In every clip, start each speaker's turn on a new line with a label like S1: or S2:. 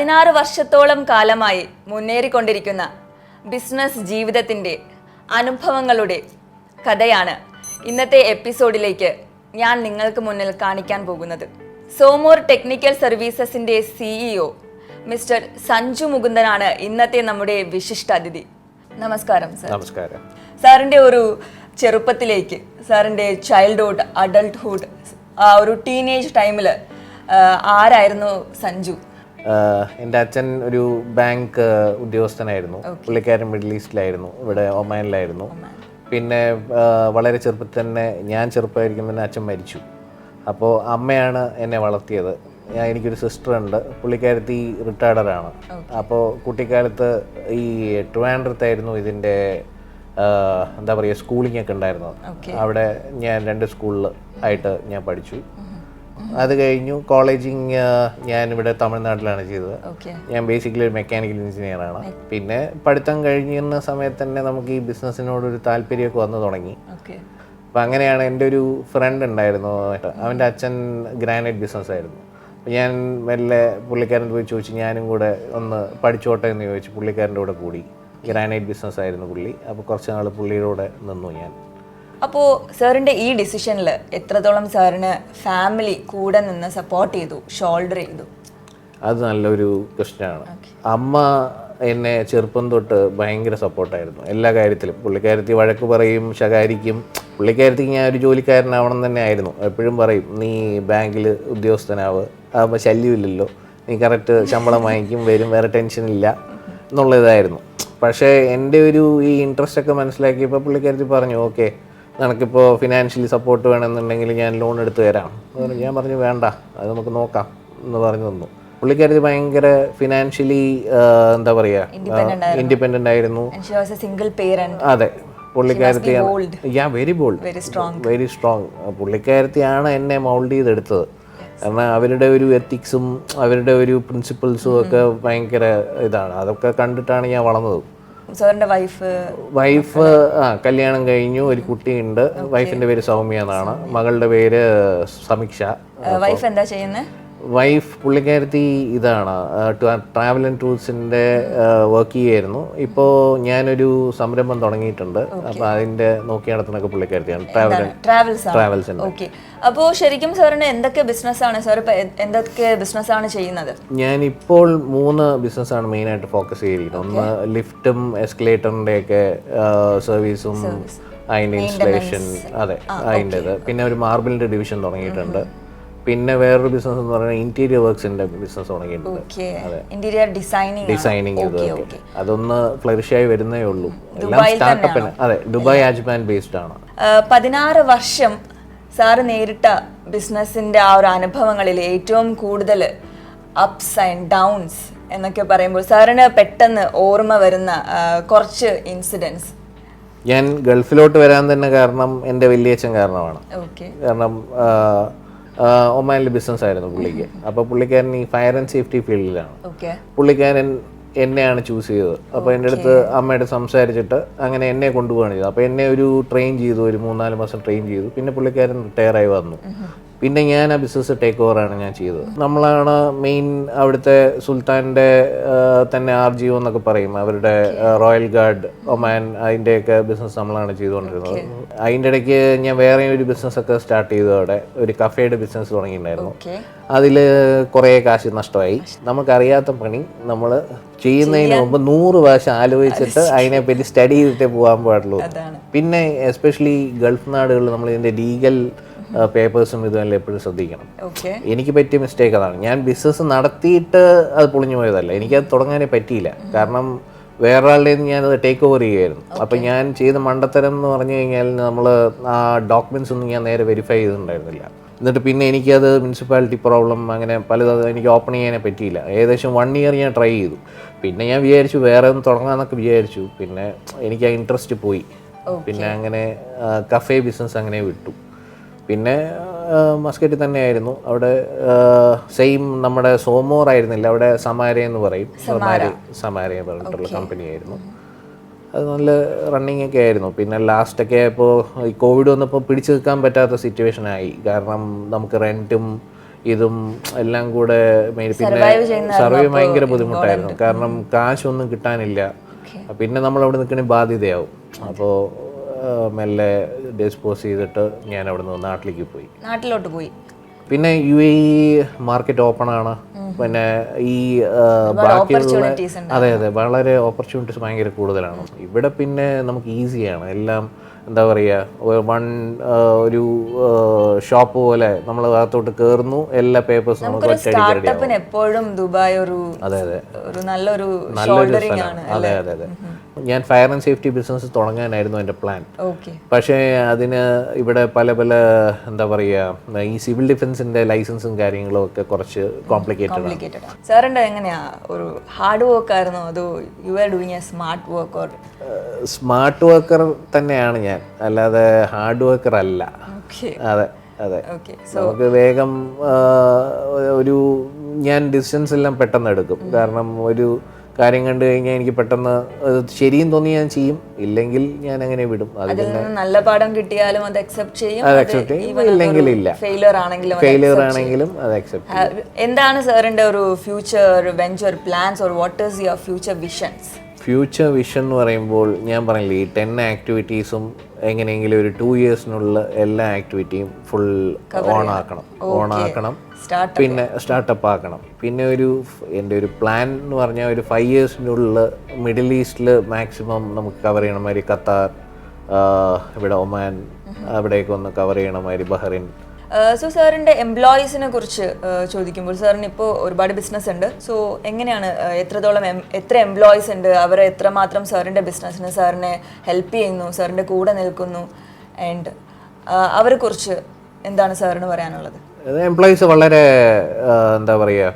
S1: 16 വർഷത്തോളം കാലമായി മുന്നേറിക്കൊണ്ടിരിക്കുന്ന ബിസിനസ് ജീവിതത്തിൻ്റെ അനുഭവങ്ങളുടെ കഥയാണ് ഇന്നത്തെ എപ്പിസോഡിലേക്ക് ഞാൻ നിങ്ങൾക്ക് മുന്നിൽ കാണിക്കാൻ പോകുന്നത്. സോമോർ ടെക്നിക്കൽ സർവീസസിൻ്റെ CEO മിസ്റ്റർ സഞ്ജു മുകുന്ദനാണ് ഇന്നത്തെ നമ്മുടെ വിശിഷ്ട അതിഥി. നമസ്കാരം സർ.
S2: നമസ്കാരം.
S1: സാറിൻ്റെ ഒരു ചെറുപ്പത്തിലേക്ക്, സാറിൻ്റെ ചൈൽഡ്ഹുഡ്, അഡൾട്ട്ഹുഡ്, ആ ഒരു ടീനേജ് ടൈമിൽ ആരായിരുന്നു സഞ്ജു?
S2: എൻ്റെ അച്ഛൻ ഒരു ബാങ്ക് ഉദ്യോഗസ്ഥനായിരുന്നു. പുള്ളിക്കാരൻ മിഡിൽ ഈസ്റ്റിലായിരുന്നു, ഇവിടെ ഒമാനിലായിരുന്നു. പിന്നെ വളരെ ചെറുപ്പത്തിൽ തന്നെ, ഞാൻ ചെറുപ്പമായിരിക്കും തന്നെ അച്ഛൻ മരിച്ചു. അപ്പോൾ അമ്മയാണ് എന്നെ വളർത്തിയത്. എനിക്കൊരു സിസ്റ്റർ ഉണ്ട്, പുള്ളിക്കാരത്തി റിട്ടയർഡറാണ്. അപ്പോൾ കുട്ടിക്കാലത്ത് ഈ ട്രിവാൻഡ്രത്തായിരുന്നു ഇതിൻ്റെ എന്താ പറയുക സ്കൂളിംഗ് ഒക്കെ ഉണ്ടായിരുന്നത്. അവിടെ ഞാൻ 2 സ്കൂളിൽ ആയിട്ട് ഞാൻ പഠിച്ചു. അത് കഴിഞ്ഞു കോളേജിങ് ഞാനിവിടെ തമിഴ്നാട്ടിലാണ് ചെയ്തത്. ഞാൻ ബേസിക്കലി ഒരു മെക്കാനിക്കൽ എഞ്ചിനീയറാണ്. പിന്നെ പഠിത്തം കഴിഞ്ഞിരുന്ന സമയത്ത് തന്നെ നമുക്ക് ഈ ബിസിനസ്സിനോടൊരു താല്പര്യമൊക്കെ വന്നു തുടങ്ങി. അപ്പം അങ്ങനെയാണ് എൻ്റെ ഒരു ഫ്രണ്ട് ഉണ്ടായിരുന്നു, അവൻ്റെ അച്ഛൻ ഗ്രാനൈറ്റ് ബിസിനസ്സായിരുന്നു. അപ്പം ഞാൻ മെല്ലെ പുള്ളിക്കാരൻ പോയി ചോദിച്ചു, ഞാനും കൂടെ ഒന്ന് പഠിച്ചോട്ടെ എന്ന് ചോദിച്ചു. പുള്ളിക്കാരൻ്റെ കൂടെ കൂടി. ഗ്രാനൈറ്റ് ബിസിനസ്സായിരുന്നു പുള്ളി. അപ്പോൾ കുറച്ച് നാൾ പുള്ളിയുടെ കൂടെ നിന്നു ഞാൻ.
S1: അപ്പോൾ സാറിൻ്റെ ഈ ഡിസിഷനിൽ എത്രത്തോളം സാറിന് ഫാമിലി കൂടെ നിന്ന് സപ്പോർട്ട് ചെയ്തു, ഷോൾഡർ ചെയ്തു?
S2: അത് നല്ലൊരു ക്വസ്റ്റ്യനാണ്. അമ്മ എന്നെ ചെറുപ്പം തൊട്ട് ഭയങ്കര സപ്പോർട്ടായിരുന്നു എല്ലാ കാര്യത്തിലും. പുള്ളിക്കാരത്തി വഴക്ക് പറയും, ശകാരിക്കും. പുള്ളിക്കാരത്തിക്ക് ഞാൻ ഒരു ജോലിക്കാരനാവണം തന്നെ ആയിരുന്നു. എപ്പോഴും പറയും, നീ ബാങ്കിൽ ഉദ്യോഗസ്ഥനാവ്, അപ്പോൾ ശല്യമില്ലല്ലോ, നീ കറക്റ്റ് ശമ്പളം വാങ്ങിക്കും, വരും, വേറെ ടെൻഷനില്ല എന്നുള്ളതായിരുന്നു. പക്ഷേ എൻ്റെ ഒരു ഈ ഇൻട്രസ്റ്റ് ഒക്കെ മനസ്സിലാക്കിയപ്പോൾ പുള്ളിക്കാരത്തി പറഞ്ഞു, ഓക്കെ നിനക്കിപ്പോൾ ഫിനാൻഷ്യലി സപ്പോർട്ട് വേണമെന്നുണ്ടെങ്കിൽ ഞാൻ ലോൺ എടുത്ത് തരാം. ഞാൻ പറഞ്ഞു വേണ്ട, അത് നമുക്ക് നോക്കാം എന്ന് പറഞ്ഞു തന്നു. പുള്ളിക്കാരത്തി ഭയങ്കര ഫിനാൻഷ്യലി എന്താ പറയുക ഇൻഡിപെൻഡൻ്റ് ആയിരുന്നു. അതെ, പുള്ളിക്കാരത്തി വെരി സ്ട്രോങ്. പുള്ളിക്കാരത്തിയാണ് എന്നെ മൗൾഡ് ചെയ്തെടുത്തത്. കാരണം അവരുടെ ഒരു എത്തിക്സും അവരുടെ ഒരു പ്രിൻസിപ്പിൾസും ഒക്കെ ഭയങ്കര ഇതാണ്. അതൊക്കെ കണ്ടിട്ടാണ് ഞാൻ വളർന്നത്. വൈഫ് കല്യാണം കഴിഞ്ഞു, ഒരു കുട്ടിയുണ്ട്. വൈഫിന്റെ പേര് സൗമ്യ എന്നാണ്, മകളുടെ പേര് സമീക്ഷ.
S1: വൈഫ് എന്താ ചെയ്യുന്നത്?
S2: വൈഫ് പുള്ളിക്കാരത്തി ഇതാണ് ട്രാവൽ ആൻഡ് ടൂറിസിൻ്റെ വർക്ക് ചെയ്യായിരുന്നു. ഇപ്പോൾ ഞാനൊരു സംരംഭം തുടങ്ങിയിട്ടുണ്ട്. അപ്പോൾ അതിൻ്റെ നോക്കി നടത്തുന്നൊക്കെ പുള്ളിക്കാരത്തിയാണ്. ട്രാവൽസ്.
S1: ഓക്കെ. അപ്പോൾ ശരിക്കും സാറിന് എന്തൊക്കെ ബിസിനസ്സാണ് സാർ എന്തൊക്കെ ബിസിനസ്സാണ് ചെയ്യുന്നത്?
S2: ഞാനിപ്പോൾ 3 ബിസിനസ്സാണ് മെയിനായിട്ട് ഫോക്കസ് ചെയ്തിരിക്കുന്നത്. ഒന്ന് ലിഫ്റ്റും എസ്കലേറ്ററിൻ്റെ ഒക്കെ സർവീസും അതിൻ്റെ ഇൻസ്റ്റലേഷൻ, അതെ അതിൻ്റെത്. പിന്നെ ഒരു മാർബിളിൻ്റെ ഡിവിഷൻ തുടങ്ങിയിട്ടുണ്ട്. പിന്നെ വേറൊരു ബിസിനസ് എന്ന് പറയുന്നത് ഇന്റീരിയർ വർക്ക്സിന്റെ ബിസിനസ് തുടങ്ങിയിട്ടുണ്ട്. ഡിസൈനിങ് അതൊന്ന് ഫ്ലറിഷ് ആയി വരുന്നേ ഉള്ളൂ. എല്ലാം സ്റ്റാർട്ടപ്പിന്. അതെ, ദുബായ് ആജ്മാൻ ബേസ്ഡ് ആണ്.
S1: 16 വർഷം സാറ് നേരിട്ട ബിസിനസിന്റെ ആ ഒരു അനുഭവങ്ങളിൽ ഏറ്റവും കൂടുതൽ അപ്സ് ആൻഡ് ഡൗൺസ് എന്നൊക്കെ പറയുമ്പോൾ സാറിന് പെട്ടെന്ന് ഓർമ്മ വരുന്ന കുറച്ച് ഇൻസിഡൻസ്?
S2: ഞാൻ ഗൾഫിലോട്ട് വരാൻ തന്നെ കാരണം എൻ്റെ വലിയച്ഛൻ കാരണമാണ്. കാരണം ഒമാനിൽ ബിസിനസ് ആയിരുന്നു പുള്ളിക്ക്. അപ്പോൾ പുള്ളിക്കാരൻ ഈ ഫയർ ആൻഡ് സേഫ്റ്റി ഫീൽഡിലാണ്. പുള്ളിക്കാരൻ എന്നെയാണ് ചൂസ് ചെയ്തത്. അപ്പോൾ എൻ്റെ അടുത്ത് അമ്മയുടെ സംസാരിച്ചിട്ട് അങ്ങനെ എന്നെ കൊണ്ടുപോവുകയാണ് ചെയ്തത്. അപ്പോൾ എന്നെ ഒരു ട്രെയിൻ ചെയ്തു, ഒരു 3-4 മാസം ട്രെയിൻ ചെയ്തു. പിന്നെ പുള്ളിക്കാരൻ റിട്ടയർ ആയി വന്നു. പിന്നെ ഞാൻ ആ ബിസിനസ് ടേക്ക് ഓവറാണ് ഞാൻ ചെയ്തത്. നമ്മളാണ് മെയിൻ അവിടുത്തെ സുൽത്താൻ്റെ തന്നെ RGO എന്നൊക്കെ പറയും, അവരുടെ റോയൽ ഗാർഡ് ഒമാൻ, അതിൻ്റെയൊക്കെ ബിസിനസ് നമ്മളാണ് ചെയ്തുകൊണ്ടിരുന്നത്. അതിൻ്റെ ഇടയ്ക്ക് ഞാൻ വേറെ ഒരു ബിസിനസ്സൊക്കെ സ്റ്റാർട്ട് ചെയ്തു. അവിടെ ഒരു കഫേയുടെ ബിസിനസ് തുടങ്ങിയിട്ടുണ്ടായിരുന്നു. അതിൽ കുറേ കാശ് നഷ്ടമായി. നമുക്കറിയാത്ത പണി നമ്മൾ ചെയ്യുന്നതിന് മുമ്പ് 100 പ്രാവശ്യം ആലോചിച്ചിട്ട് അതിനെപ്പറ്റി സ്റ്റഡി ചെയ്തിട്ടേ പോകാൻ പാടുള്ളൂ. പിന്നെ എസ്പെഷ്യലി ഗൾഫ് നാടുകളിൽ നമ്മൾ ഇതിൻ്റെ ലീഗൽ പേപ്പേഴ്സും ഇതുമെല്ലാം എപ്പോഴും ശ്രദ്ധിക്കണം. എനിക്ക് പറ്റിയ മിസ്റ്റേക്ക് അതാണ്. ഞാൻ ബിസിനസ് നടത്തിയിട്ട് അത് പൊളിഞ്ഞു പോയതല്ല, എനിക്കത് തുടങ്ങാനേ പറ്റിയില്ല. കാരണം വേറൊരാളുടെ ഞാനത് ടേക്ക് ഓവർ ചെയ്യുമായിരുന്നു. അപ്പം ഞാൻ ചെയ്ത മണ്ടത്തരം എന്ന് പറഞ്ഞു കഴിഞ്ഞാൽ നമ്മൾ ആ ഡോക്യുമെൻറ്റ്സ് ഒന്നും ഞാൻ നേരെ വെരിഫൈ ചെയ്തിട്ടുണ്ടായിരുന്നില്ല. എന്നിട്ട് പിന്നെ എനിക്കത് മുനിസിപ്പാലിറ്റി പ്രോബ്ലം അങ്ങനെ പലതും എനിക്ക് ഓപ്പൺ ചെയ്യാനേ പറ്റിയില്ല. ഏകദേശം 1 ഇയർ ഞാൻ ട്രൈ ചെയ്തു. പിന്നെ ഞാൻ വിചാരിച്ചു വേറെ ഒന്ന് തുടങ്ങാമെന്നൊക്കെ വിചാരിച്ചു. പിന്നെ എനിക്ക് ആ ഇൻട്രസ്റ്റ് പോയി. പിന്നെ അങ്ങനെ കഫേ ബിസിനസ് അങ്ങനെ വിട്ടു. പിന്നെ മസ്കറ്റിൽ തന്നെയായിരുന്നു. അവിടെ സെയിം നമ്മുടെ സോമോർ ആയിരുന്നില്ല, അവിടെ സമാര എന്ന് പറയും, സമാര പറഞ്ഞിട്ടുള്ള കമ്പനിയായിരുന്നു. അത് നല്ല റണ്ണിങ് ഒക്കെ ആയിരുന്നു. പിന്നെ ലാസ്റ്റൊക്കെ ഇപ്പോൾ ഈ കോവിഡ് വന്നപ്പോൾ പിടിച്ചു നിൽക്കാൻ പറ്റാത്ത സിറ്റുവേഷനായി. കാരണം നമുക്ക് റെൻറ്റും ഇതും എല്ലാം കൂടെ പിന്നെ സർവൈവ് ഭയങ്കര ബുദ്ധിമുട്ടായിരുന്നു. കാരണം കാശൊന്നും കിട്ടാനില്ല. പിന്നെ നമ്മൾ അവിടെ നിൽക്കണേ ബാധ്യതയാവും. അപ്പോൾ മെല്ലെ ഡിസ്പോസ് ചെയ്തിട്ട് ഞാൻ അവിടെ നിന്ന്
S1: നാട്ടിലോട്ട് പോയി.
S2: പിന്നെ UAE മാർക്കറ്റ് ഓപ്പൺ ആണ്. പിന്നെ ഈ ബാക്കിയുള്ള അതെ വളരെ ഓപ്പർച്യൂണിറ്റീസ് ഭയങ്കര കൂടുതലാണ് ഇവിടെ. പിന്നെ നമുക്ക് ഈസിയാണ് എല്ലാം. എന്താ പറയുക, ഒരു ഷോപ്പ് പോലെ നമ്മൾ അകത്തോട്ട് കയറുന്നു, എല്ലാ പേപ്പേഴ്സും നമുക്ക്
S1: എപ്പോഴും ദുബായ് ഒരു നല്ലൊരു
S2: അതെ. ഞാൻ ഫയർ ആൻഡ് സേഫ്റ്റി ബിസിനസ് തുടങ്ങാനായിരുന്നു എൻ്റെ പ്ലാൻ. പക്ഷേ അതിന് ഇവിടെ പല എന്താ പറയുക, ഈ സിവിൽ ഡിഫൻസിന്റെ ലൈസൻസും കാര്യങ്ങളും ഒക്കെ കുറച്ച് കോംപ്ലിക്കേറ്റഡ്.
S1: സാറിന്റെ എങ്ങനെയാ, ഒരു ഹാർഡ് വർക്ക് ആയിരുന്നോ അതോ you are doing A smart work? Or
S2: smart worker തന്നെയാണ് ഞാൻ, അല്ലാതെ ഹാർഡ് വർക്കർ അല്ല. അതെ. നമുക്ക് വേഗം ഞാൻ ഡിസിഷൻസ് എല്ലാം പെട്ടെന്ന് എടുക്കും. കാരണം ഒരു കാര്യം കണ്ടു കഴിഞ്ഞാൽ എനിക്ക് പെട്ടെന്ന് ശരിയും തോന്നി ഞാൻ ചെയ്യും, ഇല്ലെങ്കിൽ ഞാൻ അങ്ങനെ വിടും.
S1: നല്ല പാഠം കിട്ടിയാലും അത് അക്സെപ്റ്റ് ചെയ്യും,
S2: ഇല്ലെങ്കിൽ ഇല്ല. ഫെയിലിയർ ആണെങ്കിലും അത് അക്സെപ്റ്റ് ചെയ്യും.
S1: എന്താണ് സാറിന്റെ ഒരു future venture plans, or what is your future visions?
S2: Future vision എന്ന് പറയുമ്പോൾ ഞാൻ പറഞ്ഞില്ലേ, ഈ 10 ആക്ടിവിറ്റീസും എങ്ങനെയെങ്കിലും ഒരു 2 ഇയേഴ്സിനുള്ള എല്ലാ ആക്ടിവിറ്റിയും ഫുൾ ഓൺ ആക്കണം. പിന്നെ സ്റ്റാർട്ടപ്പ് ആക്കണം. പിന്നെ എൻ്റെ ഒരു പ്ലാൻ എന്ന് പറഞ്ഞാൽ ഒരു 5 ഇയേഴ്സിനുള്ളിൽ മിഡിൽ ഈസ്റ്റിൽ മാക്സിമം നമുക്ക് കവർ ചെയ്യണ മാതിരി ഖത്താർ, ഇവിടെ ഒമാൻ, അവിടേക്ക് ഒന്ന് കവർ ചെയ്യണ മാതിരി ബഹ്റൈൻ.
S1: സോ സാറിൻ്റെ എംപ്ലോയീസിനെ കുറിച്ച് ചോദിക്കുമ്പോൾ, സാറിന് ഇപ്പോൾ ഒരുപാട് ബിസിനസ് ഉണ്ട്. സോ എങ്ങനെയാണ്, എത്ര എംപ്ലോയീസ് ഉണ്ട്, അവരെ എത്രമാത്രം സാറിൻ്റെ ബിസിനസ്സിന് സാറിനെ ഹെൽപ്പ് ചെയ്യുന്നു, സാറിൻ്റെ കൂടെ നിൽക്കുന്നു, ആൻഡ് അവരെ കുറിച്ച് എന്താണ് സാറിന് പറയാനുള്ളത്?
S2: എംപ്ലോയീസ് വളരെ എന്താ പറയുക,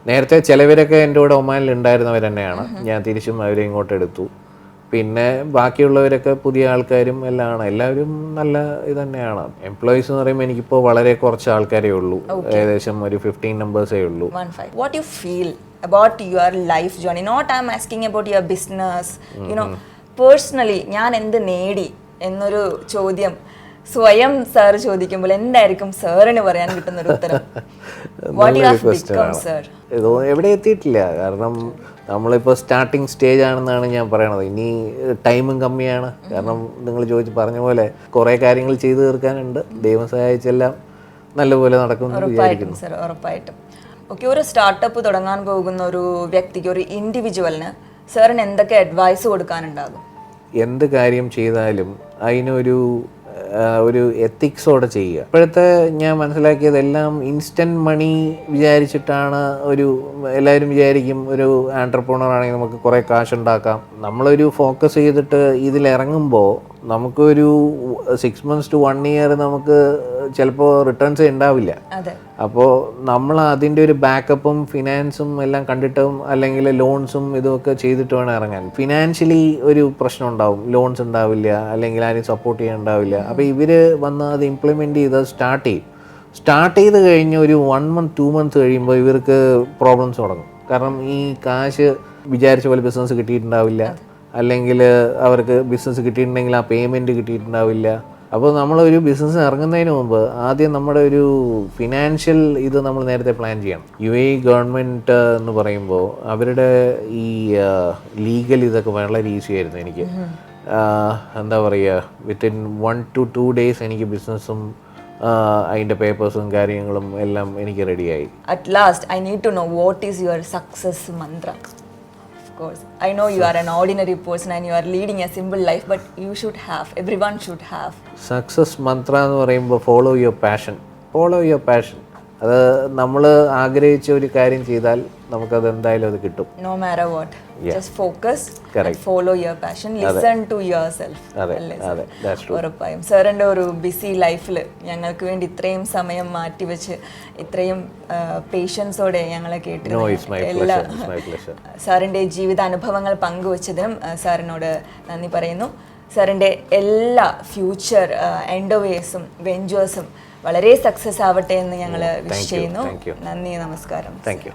S2: നേരത്തെ ചിലവരൊക്കെ എൻ്റെ കൂടെ ഒമാനിൽ ഉണ്ടായിരുന്നവർ തന്നെയാണ്. ഞാൻ തിരിച്ചും അവരെ ഇങ്ങോട്ട് എടുത്തു. പിന്നെ ബാക്കിയുള്ളവരൊക്കെ പുതിയ ആൾക്കാരും എല്ലാമാണ്. എല്ലാവരും നല്ല ഇത് തന്നെയാണ്. എംപ്ലോയീസ് എന്ന് പറയുമ്പോൾ എനിക്കിപ്പോൾ വളരെ കുറച്ച് ആൾക്കാരേ ഉള്ളൂ, ഏകദേശം ഒരു 15 നമ്പേഴ്സേ ഉള്ളൂ.
S1: What you feel about your life journey? Not I'm asking about your business, you know, personally ഞാൻ എന്ത് നേടി എന്നൊരു ചോദ്യം സ്വയം സാർ ചോദിക്കുമ്പോൾ എന്തായിരിക്കും സാറിന് പറയാൻ കിട്ടുന്ന ഒരു ഉത്തരം? What you have become, sir?
S2: എവിടെ എത്തിയിട്ടില്ല. കാരണം നമ്മളിപ്പോൾ സ്റ്റാർട്ടിങ് സ്റ്റേജ് ആണെന്നാണ് ഞാൻ പറയണത്. ഇനി ടൈമും കമ്മിയാണ്. കാരണം നിങ്ങൾ പറഞ്ഞ പോലെ കുറേ കാര്യങ്ങൾ ചെയ്തു തീർക്കാനുണ്ട്. ദൈവം സഹായിച്ചെല്ലാം നല്ലപോലെ നടക്കുമെന്ന് വിചാരിക്കുന്നു.
S1: ഉറപ്പായിട്ടും. ഓക്കെ, ഒരു സ്റ്റാർട്ടപ്പ് തുടങ്ങാൻ പോകുന്ന ഒരു വ്യക്തിക്ക്, ഒരു ഇൻഡിവിജ്വലിന് സാറിന് എന്തൊക്കെ അഡ്വൈസ് കൊടുക്കാനുണ്ടാകും?
S2: എന്ത് കാര്യം ചെയ്താലും ഒരു എത്തിക്സോടെ ചെയ്യുക. ഇപ്പോഴത്തെ ഞാൻ മനസ്സിലാക്കിയത് എല്ലാം ഇൻസ്റ്റൻറ്റ് മണി വിചാരിച്ചിട്ടാണ്. എല്ലാവരും വിചാരിക്കും ഒരു ആൻട്രപ്രണർ ആണെങ്കിൽ നമുക്ക് കുറേ കാശ് ഉണ്ടാക്കാം. നമ്മളൊരു ഫോക്കസ് ചെയ്തിട്ട് ഇതിലിറങ്ങുമ്പോൾ നമുക്കൊരു 6 months to 1 year നമുക്ക് ചിലപ്പോൾ റിട്ടേൺസ് ഉണ്ടാവില്ല. അപ്പോൾ നമ്മൾ അതിൻ്റെ ഒരു ബാക്കപ്പും ഫിനാൻസും എല്ലാം കണ്ടിട്ടും, അല്ലെങ്കിൽ ലോൺസും ഇതൊക്കെ ചെയ്തിട്ട് വേണം ഇറങ്ങാൻ. ഫിനാൻഷ്യലി ഒരു പ്രശ്നം ഉണ്ടാവും, ലോൺസ് ഉണ്ടാവില്ല, അല്ലെങ്കിൽ ആരും സപ്പോർട്ട് ചെയ്യാൻ ഉണ്ടാവില്ല. അപ്പോൾ ഇവർ വന്ന് അത് ഇംപ്ലിമെൻ്റ് ചെയ്ത് സ്റ്റാർട്ട് ചെയ്ത് കഴിഞ്ഞ് ഒരു 1 month 2 months കഴിയുമ്പോൾ ഇവർക്ക് പ്രോബ്ലംസ് തുടങ്ങും. കാരണം ഈ കാശ് വിചാരിച്ച പോലെ ബിസിനസ് കിട്ടിയിട്ടുണ്ടാവില്ല, അല്ലെങ്കിൽ അവർക്ക് ബിസിനസ് കിട്ടിയിട്ടുണ്ടെങ്കിൽ ആ പേയ്മെൻറ്റ് കിട്ടിയിട്ടുണ്ടാവില്ല. അപ്പോൾ നമ്മളൊരു ബിസിനസ് ഇറങ്ങുന്നതിന് മുമ്പ് ആദ്യം നമ്മുടെ ഒരു ഫിനാൻഷ്യൽ ഇത് നമ്മൾ നേരത്തെ പ്ലാൻ ചെയ്യണം. UAE ഗവൺമെൻറ് എന്ന് പറയുമ്പോൾ അവരുടെ ഈ ലീഗൽ ഇതൊക്കെ വളരെ ഈസി ആയിരുന്നു. എനിക്ക് എന്താ പറയുക, വിത്തിൻ 1 to 2 days എനിക്ക് ബിസിനസ്സും അതിൻ്റെ പേപ്പേഴ്സും കാര്യങ്ങളും എല്ലാം എനിക്ക് റെഡിയായി.
S1: At last, I need to know what is your success mantra? Of course, I know you are an ordinary person and you are leading a simple life, but everyone should have.
S2: Success mantra എന്ന് പറയുമ്പോൾ follow your passion. അത് നമ്മൾ ആഗ്രഹിച്ച ഒരു കാര്യം ചെയ്താൽ നമുക്കത് എന്തായാലും അത് കിട്ടും.
S1: No matter what. Just focus and follow your passion. Listen to yourself. ഉറപ്പായും സാറിൻ്റെ ഒരു ബിസി ലൈഫിൽ ഞങ്ങൾക്ക് വേണ്ടി ഇത്രയും സമയം മാറ്റിവെച്ച് ഇത്രയും പേഷ്യൻസോടെ ഞങ്ങളെ കേട്ടിരുന്നു. സാറിൻ്റെ ജീവിതാനുഭവങ്ങൾ പങ്കുവച്ചതിനും സാറിനോട് നന്ദി പറയുന്നു. സാറിൻ്റെ എല്ലാ ഫ്യൂച്ചർ എൻഡോവേഴ്സും വെഞ്ചേഴ്സും വളരെ സക്സസ് ആവട്ടെ എന്ന് ഞങ്ങൾ വിഷ് ചെയ്യുന്നു. നന്ദി, നമസ്കാരം.
S2: Thank you.